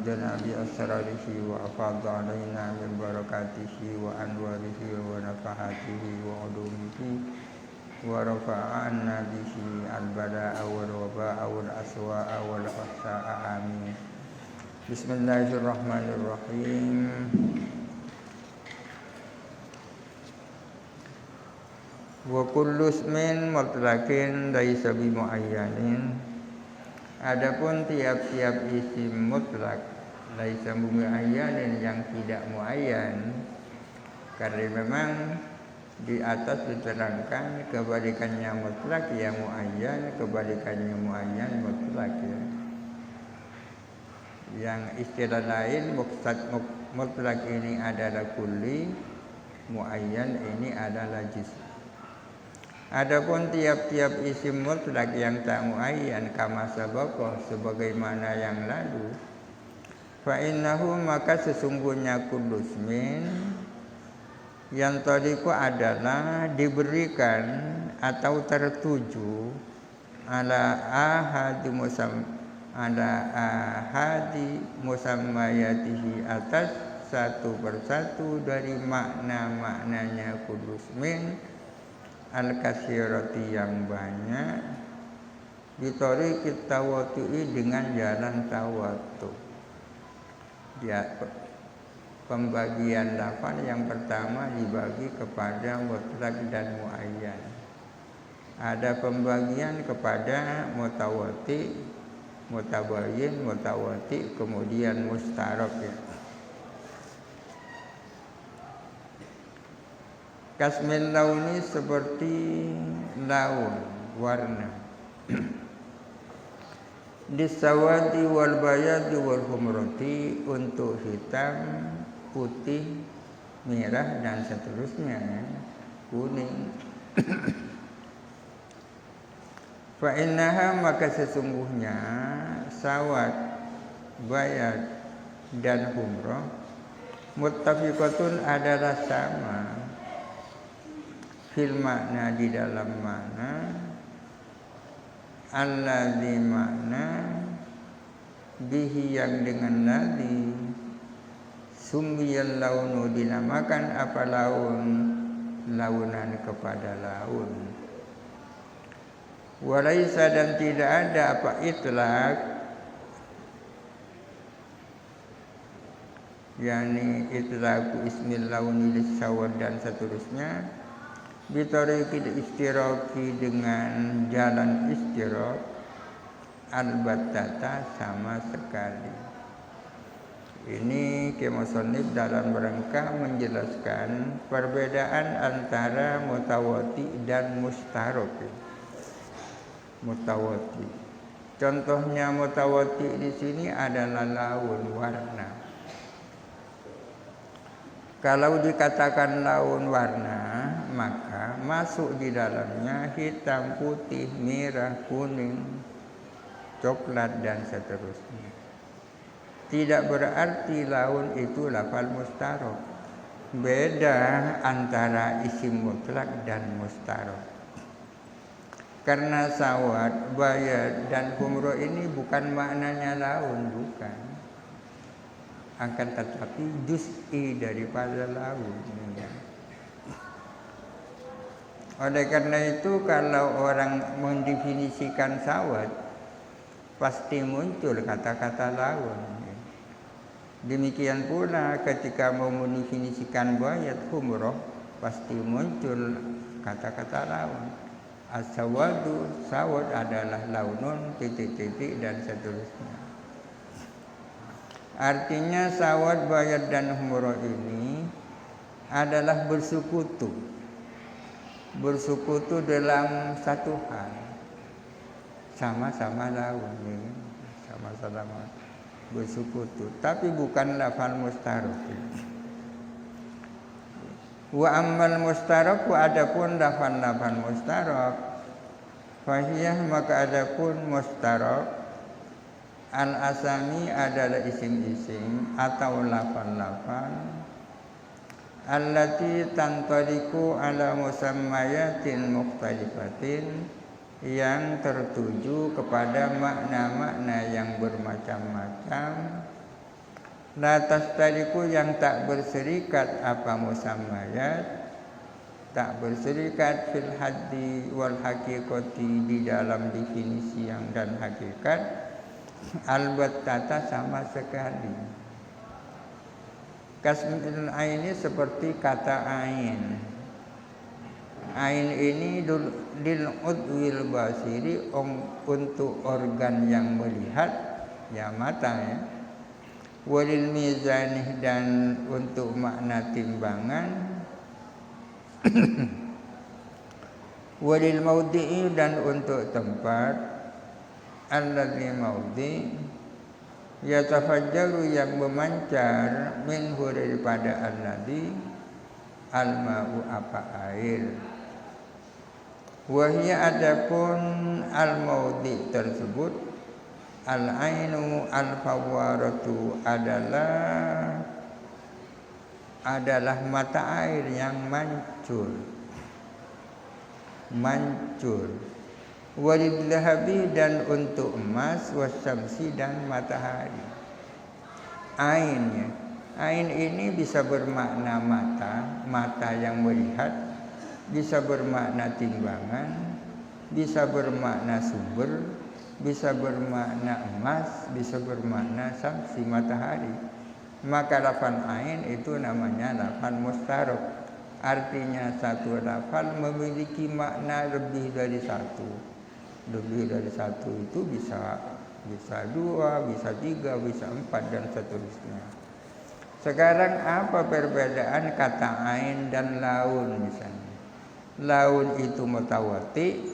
وأيدنا بأسراره وأفاض علينا من بركاته وأنواره ونفحاته وعلومه ورفع عنا به البلاء والوباء والأسواء والفحشاء آمين. بسم الله الرحمن الرحيم. Wa kullu ismin mutlaqin laisa bi muayyanin. Adapun tiap-tiap isim mutlak laisa bi muayyanin yang tidak muayyan, karena memang di atas diterangkan kebalikannya mutlak ya muayyan, kebalikannya muayyan mutlak ya. Yang istilah lain mutlak ini adalah kulli, muayyan ini adalah juz'i. Adapun tiap-tiap isim mutlak yang tak muayyan kama sabaqah sebagaimana yang lalu, fa innahu maka sesungguhnya kullu ismin yang tadiku adalah diberikan atau tertuju ala ahadi musammayatihi atas satu persatu dari makna-maknanya kullu ismin al-katsirati yang banyak, bitariqit tawatu'i dengan jalan tawatu. Ya, pembagian lafaz yang pertama dibagi kepada mutlak dan muayyan. Ada pembagian kepada mutawati, mutabayyin, mutawati, kemudian mustarak ya. Kasmin launi seperti laun, warna. Disawadi wal bayadi wal humrati, untuk hitam, putih, merah dan seterusnya, kuning. Fa innaha maka sesungguhnya sawad, bayad dan humrah muttafiqatun adalah sama fil makna di dalam makna, alladzi makna bihi yang dengan ladzi summiyal launu dinamakan apa laun, launan kepada laun. Walaisa dan tidak ada apa itlaq, yakni itlaqu ismil launi lisawad dan seterusnya, bitariqil istiraki dengan jalan istirak, albattata sama sekali. Ini kemusannif dalam rangka menjelaskan perbedaan antara mutawati dan mustarak. Mutawati, contohnya mutawati di sini adalah laun, warna. Kalau dikatakan laun warna, maka masuk di dalamnya hitam, putih, merah, kuning, coklat dan seterusnya. Tidak berarti laun itu lafal mustarak. Beda antara isim mutlak dan mustarak. Karena sawad, bayad dan humro ini bukan maknanya laun, bukan. Akan tetapi juz'i daripada laun. Oleh karena itu kalau orang mendefinisikan sawad, pasti muncul kata-kata laun. Demikian pula ketika mau mendefinisikan bayad, humroh, pasti muncul kata-kata laun. As-sawadu, sawad adalah launun, titik-titik dan seterusnya. Artinya sawad, bayad dan humroh ini adalah bersekutu. Bersekutu dalam satu hal, sama-sama laun, sama-sama bersekutu, tapi bukan lafal mustarak. Wa ammal mustarak, wa adapun lafal mustarak, fahiyah maka adapun mustarak, al asami adalah isim-isim atau lafal-lafal allati tantaliku ala musammayatin mukhtalifatin, yang tertuju kepada makna-makna yang bermacam-macam, La tastariku yang tak berserikat apa musammayat, tak berserikat fil haddi wal haqiqati di dalam definisi yang dan hakikat, albattata sama sekali. Kasmul aini seperti kata ain. Ain ini lil udwil basiri untuk organ yang melihat, ya mata ya. Walil mizanih dan untuk makna timbangan. Walil maudhi'i dan untuk tempat. Alladzi maudhi' yatafajjaru yang memancar minhu daripada alladzi al-ma'u apa air. Wahia adapun al-maudhi' tersebut al-ainu al-fawwaratu adalah mata air yang mancur. Walid lahabi dan untuk emas, wasyamsi dan matahari. Ainnya, ain ini bisa bermakna mata yang melihat, bisa bermakna timbangan, bisa bermakna sumber, bisa bermakna emas, bisa bermakna samsi matahari. Maka lafal ain itu namanya lafal mustarok. Artinya satu lafal memiliki makna lebih dari satu. Lebih dari satu itu bisa dua, bisa tiga, bisa empat dan seterusnya. Sekarang apa perbedaan kata ain dan laun misalnya? Laun itu mutawati,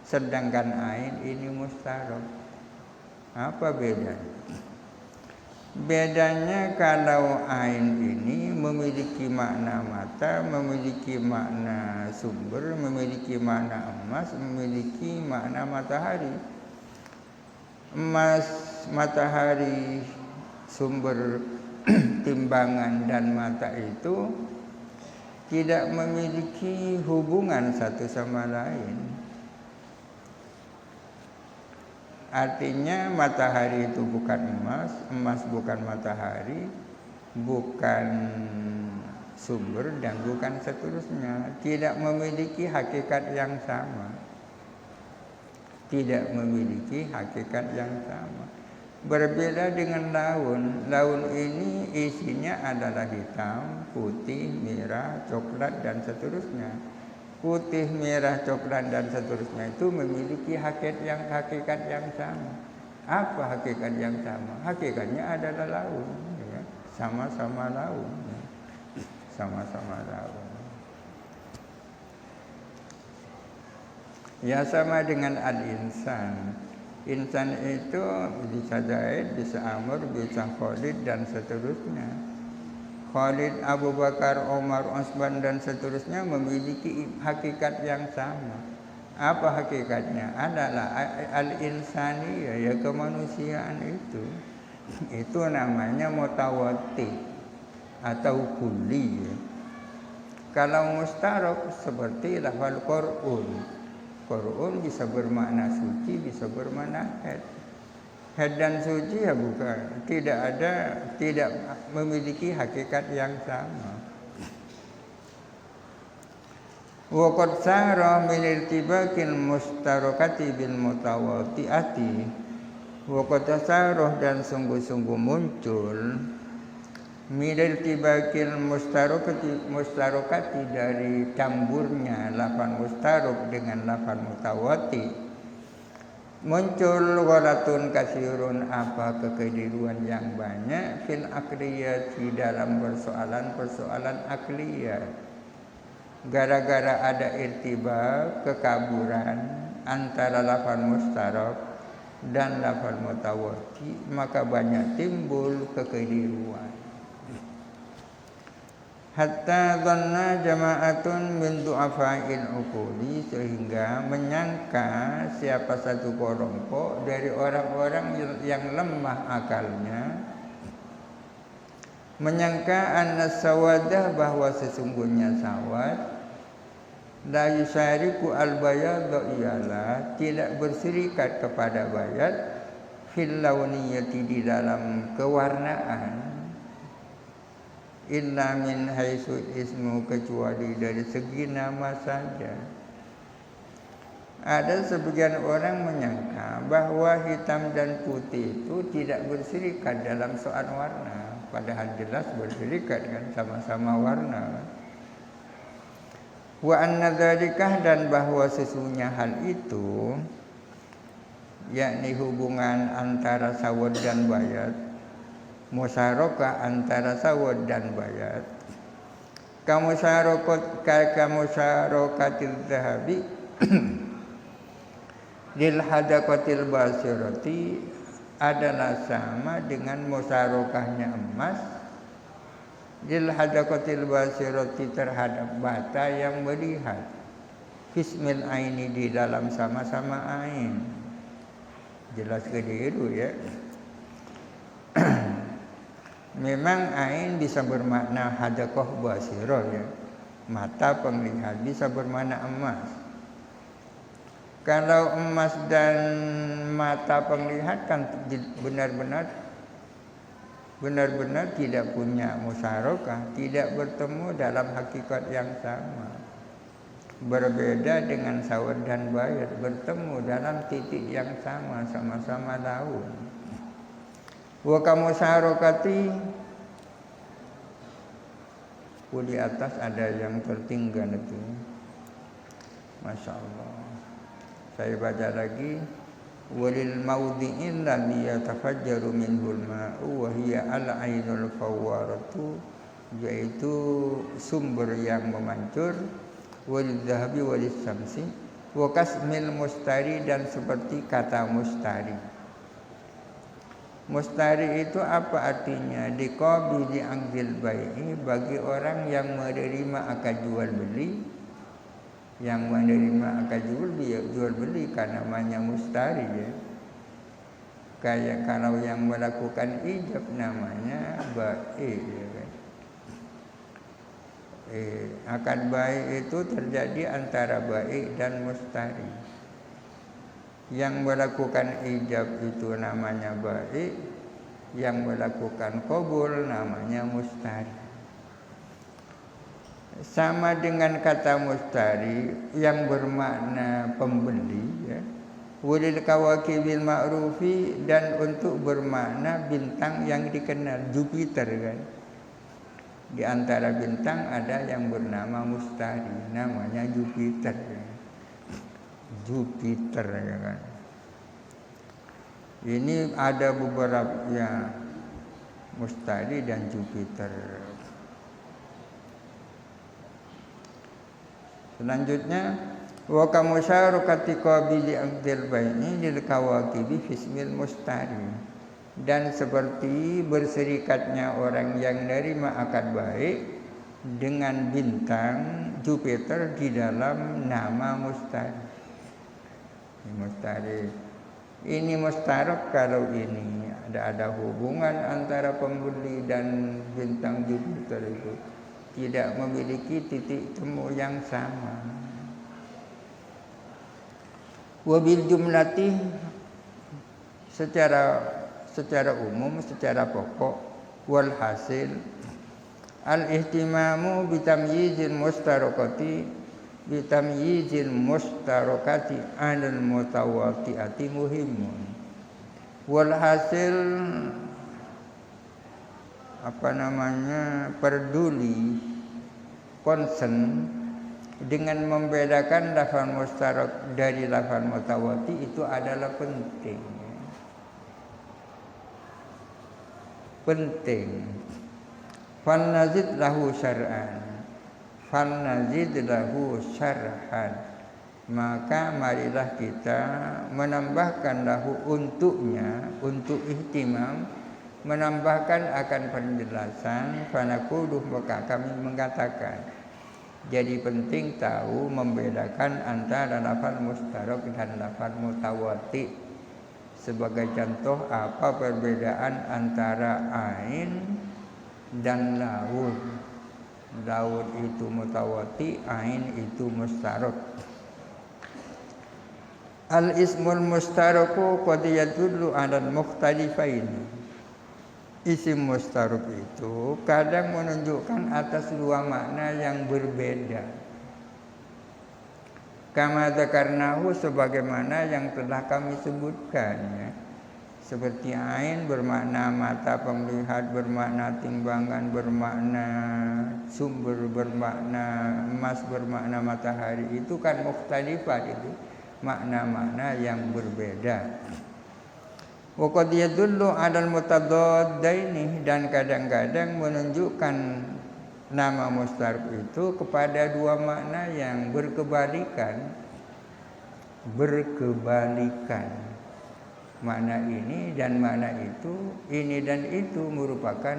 sedangkan ain ini mustarok. Apa bedanya? Bedanya kalau ain ini memiliki makna mata, memiliki makna sumber, memiliki makna emas, memiliki makna matahari. Emas, matahari, sumber, timbangan dan mata itu tidak memiliki hubungan satu sama lain. Artinya matahari itu bukan emas, emas bukan matahari, bukan sumber dan bukan seterusnya. Tidak memiliki hakikat yang sama. Tidak memiliki hakikat yang sama. Berbeda dengan laun. Laun ini isinya adalah hitam, putih, merah, coklat dan seterusnya. Putih, merah, coklat dan seterusnya itu memiliki hakikat yang sama. Apa hakikat yang sama? Hakikatnya adalah laun, ya. Sama-sama laun, ya. Sama-sama laun. Ya sama dengan al-insan. Insan itu bisa Zaid, bisa Amr, bisa Khalid dan seterusnya. Khalid, Abu Bakar, Umar, Utsman dan seterusnya memiliki hakikat yang sama. Apa hakikatnya? Adalah al-insaniyah, ya kemanusiaan itu. Itu namanya mutawati atau kulli. Kalau mustarok seperti lafal Qur'an. Qur'an bisa bermakna suci, bisa bermakna haid. Haid dan suci ya bukan, tidak memiliki hakikat yang sama. Wa qad sara min irtibakil mustarokati bil mutawati'ati. Wa qad sara dan sungguh-sungguh muncul min irtibakil mustarokati dari camburnya lafal mustarok dengan lafal mutawati. Muncul walatun kasirun apa kekeliruan yang banyak fil akliyat di dalam persoalan akliyat. Gara-gara ada irtibak, kekaburan antara lafal mustarok dan lafal mutawati, maka banyak timbul kekeliruan. Hatta dhanna jama'atun min du'afa'il uquli, sehingga menyangka siapa satu kelompok dari orang-orang yang lemah akalnya, menyangka anna sawadah bahwa sesungguhnya sawad la yusariku al-bayad, ialah tidak berserikat kepada bayad fil launiyati di dalam kewarnaan, illa min haitsu ismu kecuali dari segi nama saja. Ada sebagian orang menyangka bahwa hitam dan putih itu tidak berserikat dalam soal warna, padahal jelas berserikat kan, sama-sama warna. Wa anna dzalika, dan bahwa sesungguhnya hal itu, yakni hubungan antara sawad dan bayat, musyarakah antara sawad dan bayat, kamusyarakatil dhahabi lil hadaqatil basirati, adalah sama dengan musyarakahnya emas lil hadaqatil basirati terhadap mata yang melihat, fismil aini di dalam sama-sama ain. Jelas keliru ya. Memang ain bisa bermakna hadaqah basirah ya, mata penglihat, bisa bermakna emas. Kalau emas dan mata penglihat kan benar-benar tidak punya musyarakah, tidak bertemu dalam hakikat yang sama. Berbeda dengan sawad dan bayat, bertemu dalam titik yang sama, sama-sama laun. Wa kamusyarakati, di atas ada yang tertinggal itu. Masya Allah. Saya baca lagi. Walil mawdi'in lam yatafajjaru minhul ma'u wa hiya al-ainul fawwaratu, yaitu sumber yang memancur, walil dhahabi walis samsi wa kasmil mustari, dan seperti kata mustari. Mustari itu apa artinya? Diqabili aqdil bai'i, bagi orang yang menerima akad jual beli. Yang menerima akad jual beli kan namanya mustari ya. Kayak kalau yang melakukan ijab namanya bai ya kan. Akad bai itu terjadi antara bai dan mustari. Yang melakukan ijab itu namanya bai, yang melakukan qabul namanya mustari. Sama dengan kata mustari yang bermakna pembeli ya. Walil kawakibil ma'rufi, dan untuk bermakna bintang yang dikenal, Jupiter kan. Di antara bintang ada yang bernama mustari, namanya Jupiter. Jupiter ya kan. Ini ada beberapa ya, mustari dan Jupiter. Selanjutnya, wa kamusyarakati qabili aqdil bai'i lil kawakibi fismil mustari, dan seperti berserikatnya orang yang menerima akad baik dengan bintang Jupiter di dalam nama mustari. Mustari ini mustarak kalau ini ada hubungan antara pembeli dan bintang Jupiter itu tidak memiliki titik temu yang sama. Wabil jumlati, secara umum, secara pokok, wal hasil al-ihtimamu bitamyizil mustarakati anil mutawati'ati muhimun. Wal hasil peduli, concern dengan membedakan lafaz mustarak dari lafaz mutawati itu adalah penting. Fannazid lahu syar'an, maka marilah kita menambahkan lahu untuknya, untuk ihtimam, menambahkan akan penjelasan. Fanaqulu, maka kami mengatakan, jadi penting tahu membedakan antara lafaz mustarak dan lafaz mutawati. Sebagai contoh, apa perbedaan antara ain dan laud? Laud itu mutawati, ain itu mustarak. Al-ismul mustaraku qad yadullu 'alal mukhtalifain. Isim mustaruk itu kadang menunjukkan atas dua makna yang berbeda. Kama dzakarnahu sebagaimana yang telah kami sebutkan ya. Seperti ain bermakna mata penglihat, bermakna timbangan, bermakna sumber, bermakna emas, bermakna matahari. Itu kan mukhtalifat itu, makna-makna yang berbeda. Wa qad yadullu 'alal mutadaddaini dan kadang-kadang menunjukkan nama mustarif itu kepada dua makna yang berkebalikan. Makna ini dan makna itu, ini dan itu merupakan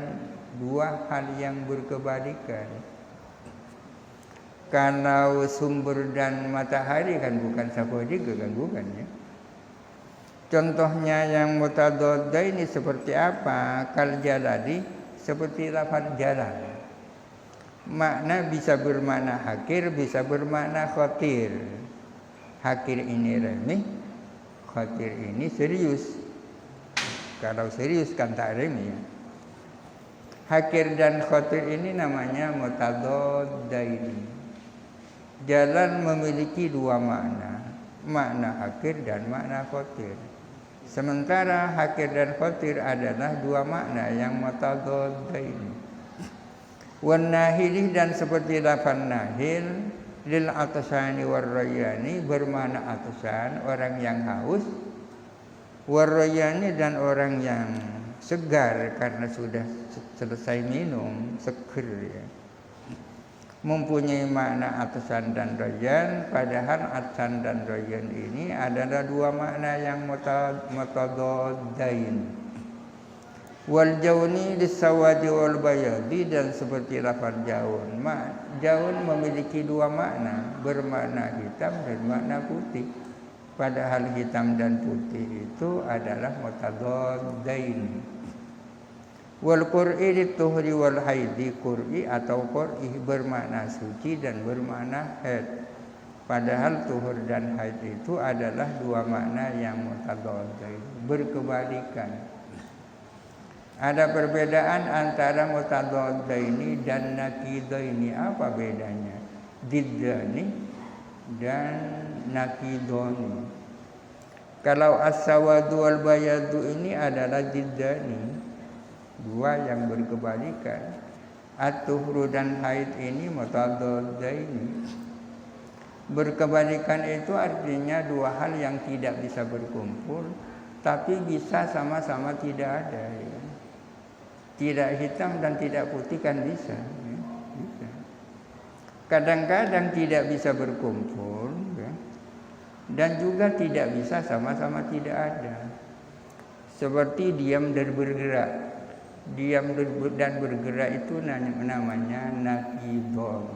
dua hal yang berkebalikan. Kalau sumber dan matahari kan bukan satu juga kan, bukan ya. Contohnya yang mutadadda ini seperti apa? Kal jalali, seperti lafaz jalan. Makna bisa bermakna hakir, bisa bermakna khatir. Hakir ini remeh, khatir ini serius. Kalau serius kan tak remeh. Hakir dan khatir ini namanya mutadadda ini. Jalan memiliki dua makna, makna hakir dan makna khatir. Sementara hakir dan khatir adalah dua makna yang mutadadda ini. Wan nahili dan seperti lafaz nahil lil atasani war rayani bermakna atasan, orang yang haus, war rayani dan orang yang segar karena sudah selesai minum, seger ya. Mempunyai makna atasan dan rayyan, padahal atasan dan rayyan ini adalah dua makna yang mutadaddain. Wal jauni lisawadi wal bayadi dan seperti lafaz jaun. Jaun memiliki dua makna, bermakna hitam dan makna putih. Padahal hitam dan putih itu adalah mutadaddain. Wal qur'i lituhri wal haidi, qur'i atau qur'i bermakna suci dan bermakna haid. Padahal tuhur dan haid itu adalah dua makna yang mutadaddain, berkebalikan. Ada perbedaan antara mutadaddaini dan naqidaini. Apa bedanya? Diddani dan naqidani. Kalau as-sawadu wal bayadu ini adalah diddani, dua yang berkebalikan. At-tuhru dan haid ini mutadaddaini. Berkebalikan itu artinya dua hal yang tidak bisa berkumpul, tapi bisa sama-sama tidak ada ya. Tidak hitam dan tidak putih kan bisa ya. Bisa. Kadang-kadang tidak bisa berkumpul ya. Dan juga tidak bisa sama-sama tidak ada. Seperti diam dan bergerak. Diam dan bergerak itu namanya naqidon.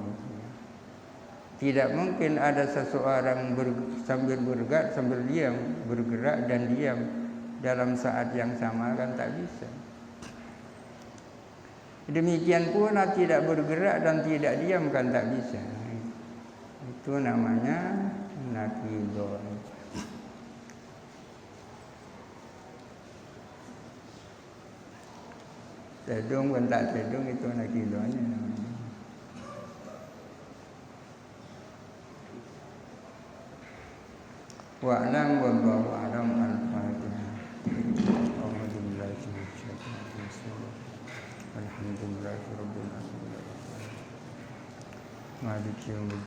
Tidak mungkin ada seseorang sambil bergerak, sambil diam, bergerak dan diam dalam saat yang sama kan tak bisa. Demikian pula tidak bergerak dan tidak diam kan tak bisa. Itu namanya naqidon. Tedung dan tak tedung itu naqidonnya namanya. Wa'lam wallahu a'lam al-Fatihah. Alhamdulillahirabbil alamin. Maliki yaumiddin.